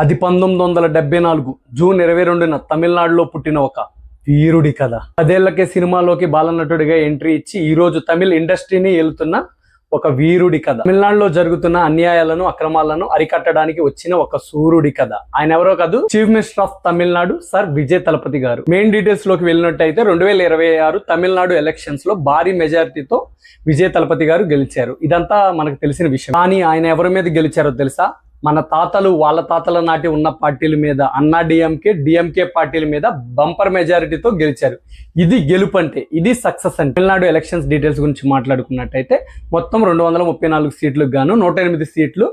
అది 1974 జూన్ 22న తమిళనాడులో పుట్టిన ఒక వీరుడి కథ. 10 ఏళ్లకే సినిమాలోకి బాలనటుడిగా ఎంట్రీ ఇచ్చి ఈ రోజు తమిళ ఇండస్ట్రీని ఏలుతున్న ఒక వీరుడి కథ. తమిళనాడులో జరుగుతున్న అన్యాయాలను అక్రమాలను అరికట్టడానికి వచ్చిన ఒక సూర్యుడి కథ. ఆయన ఎవరో కాదు, chief minister of Tamil Nadu sir Vijay Thalapathy గారు. మెయిన్ డీటెయిల్స్ లోకి వెళ్ళినట్టయితే 2026 తమిళనాడు ఎలక్షన్స్ లో భారీ మెజారిటీతో విజయ్ తలపతి గారు గెలిచారు. ఇదంతా మనకు తెలిసిన విషయం. కానీ ఆయన ఎవరి మీద గెలిచారో తెలుసా? మన తాతలు వాళ్ళ తాతల నాటి ఉన్న పార్టీల మీద, అన్నా డిఎంకే పార్టీల మీద బంపర్ మెజారిటీతో గెలిచారు. ఇది గెలుపు అంటే, ఇది సక్సెస్ అంటే. తమిళనాడు ఎలక్షన్స్ డీటెయిల్స్ గురించి మాట్లాడుకున్నట్టయితే మొత్తం 234 సీట్లకు గాను 108 సీట్లు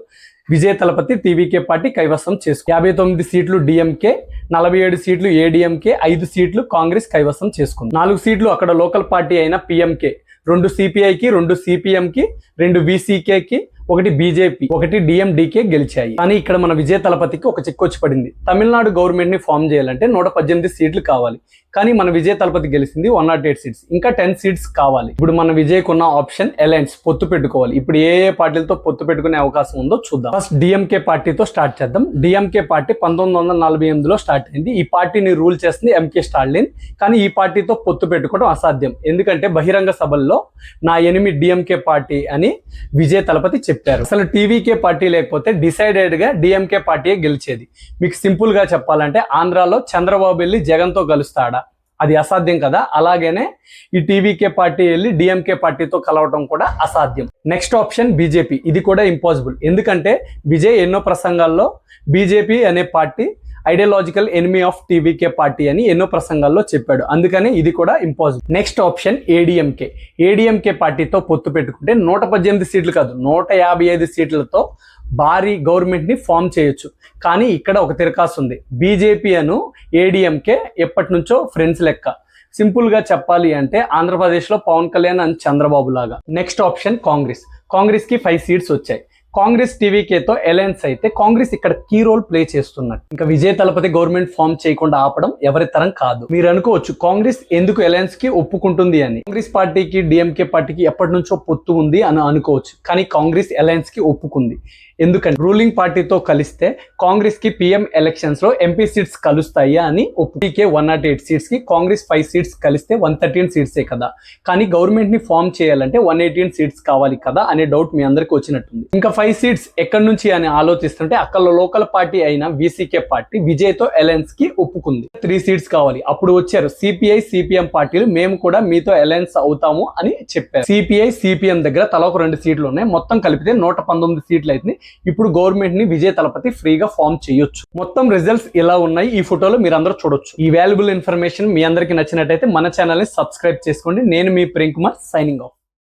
విజయ్ తలపతి టీవీకే పార్టీ కైవసం చేసుకుంది. 59 సీట్లు డిఎంకే, 47 సీట్లు ఏడీఎంకే, 5 సీట్లు కాంగ్రెస్ కైవసం చేసుకుంది. 4 సీట్లు అక్కడ లోకల్ పార్టీ అయిన పిఎంకే, 2 సిపిఐకి, 2 సిపిఎంకి, 2 విసికేకి, 1 బీజేపీ, 1 డిఎండికే గెలిచాయి. కానీ ఇక్కడ మన విజయ్ తలపతికి ఒక చిక్కు వచ్చి పడింది. తమిళనాడు గవర్నమెంట్ ని ఫామ్ చేయాలంటే 118 సీట్లు కావాలి. కానీ మన విజయ్ తలపతి గెలిచింది 108 సీట్స్. ఇంకా 10 సీట్స్ కావాలి. ఇప్పుడు మన విజయ్ కున్న ఆప్షన్ అలయన్స్, పొత్తు పెట్టుకోవాలి. ఇప్పుడు ఏ పార్టీలతో పొత్తు పెట్టుకునే అవకాశం ఉందో చూద్దాం. ఫస్ట్ డిఎంకే పార్టీతో స్టార్ట్ చేద్దాం. డిఎంకే పార్టీ 1948లో స్టార్ట్ అయింది. ఈ పార్టీని రూల్ చేస్తుంది ఎంకే స్టాలిన్. కానీ ఈ పార్టీతో పొత్తు పెట్టుకోవడం అసాధ్యం. ఎందుకంటే బహిరంగ సభల్లో నా ఎనిమి డిఎంకే పార్టీ అని విజయ్ తలపతి చెప్పారు. అసలు టీవీకే పార్టీ లేకపోతే డిసైడెడ్ గా డిఎంకే పార్టీ గెలిచేది. మీకు సింపుల్ గా చెప్పాలంటే ఆంధ్రాలో చంద్రబాబు వెళ్ళి జగన్ తో కలుస్తాడా? అది అసాధ్యం కదా. అలాగనే ఈ టీవీకే పార్టీ వెళ్ళి డిఎంకే పార్టీతో కలవటం కూడా అసాధ్యం. Next option BJP. ఇది కూడా ఇంపాసిబుల్. ఎందుకంటే విజయ్ ఎన్నో ప్రసంగాల్లో బీజేపీ అనే party ideological enemy of TVK party అని ఎన్నో ప్రసంగాల్లో చెప్పాడు. అందుకని ఇది కూడా impossible. Next option ADMK. ADMK పార్టీతో పొత్తు పెట్టుకుంటే 118 సీట్లు కాదు, 155 సీట్లతో భారీ గవర్నమెంట్ ని ఫామ్ చేయొచ్చు. కానీ ఇక్కడ ఒక తిరకాసు ఉంది. బీజేపీ అను ఏడీఎంకే ఎప్పటి నుంచో ఫ్రెండ్స్ లెక్క. సింపుల్ గా చెప్పాలి అంటే ఆంధ్రప్రదేశ్ లో పవన్ కళ్యాణ్ అండ్ చంద్రబాబు లాగా. Next option Congress. కాంగ్రెస్ కి 5 సీట్స్ వచ్చాయి. కాంగ్రెస్ టీవీకేతో అలయన్స్ అయితే కాంగ్రెస్ ఇక్కడ కీ రోల్ ప్లే చేస్తున్నారు. ఇంకా విజయ్ తలపతి గవర్నమెంట్ ఫామ్ చేయకుండా ఆపడం ఎవరి తరం కాదు. మీరు అనుకోవచ్చు కాంగ్రెస్ ఎందుకు అలయన్స్ కి ఒప్పుకుంటుంది అని. కాంగ్రెస్ పార్టీకి డిఎంకే పార్టీకి ఎప్పటి నుంచో పొత్తు ఉంది అని అనుకోవచ్చు. కానీ కాంగ్రెస్ అలయన్స్ కి ఒప్పుకుంది. ఎందుకంటే రూలింగ్ పార్టీతో కలిస్తే కాంగ్రెస్ కి పిఎం ఎలక్షన్స్ లో ఎంపీ సీట్స్ కలుస్తాయా అని ఒప్పుకే. 108 సీట్స్ కి కాంగ్రెస్ 5 సీట్స్ కలిస్తే 113 సీట్సే కదా. కానీ గవర్నమెంట్ ని ఫామ్ చేయాలంటే 118 సీట్స్ కావాలి కదా అనే డౌట్ మీ అందరికి వచ్చినట్టుంది. ఇంకా 5 సీట్స్ ఎక్కడి నుంచి అని ఆలోచిస్తుంటే అక్కడ లోకల్ పార్టీ అయిన విసికే పార్టీ విజయ్ తో అలయన్స్ కి ఒప్పుకుంది. 3 సీట్స్ కావాలి. అప్పుడు వచ్చారు సిపిఐ సిపిఎం పార్టీలు, మేము కూడా మీతో అలయన్స్ అవుతాము అని చెప్పారు. సిపిఐ సిపిఎం దగ్గర తల ఒక 2 సీట్లు ఉన్నాయి. మొత్తం కలిపితే 119 సీట్లు అయితే ఇప్పుడు గవర్నమెంట్ ని విజయ్ తలపతి ఫ్రీగా ఫామ్ చేయొచ్చు. మొత్తం రిజల్ట్స్ ఇలా ఉన్నాయి. ఈ ఫోటోలో మీరు అందరూ చూడొచ్చు. ఈ వాల్యుబుల్ ఇన్ఫర్మేషన్ మీ అందరికి నచ్చినట్టయితే మన ఛానల్ ని సబ్స్క్రైబ్ చేసుకోండి. నేను మీ ప్రేమ్ కుమార్, సైనింగ్ ఆఫ్.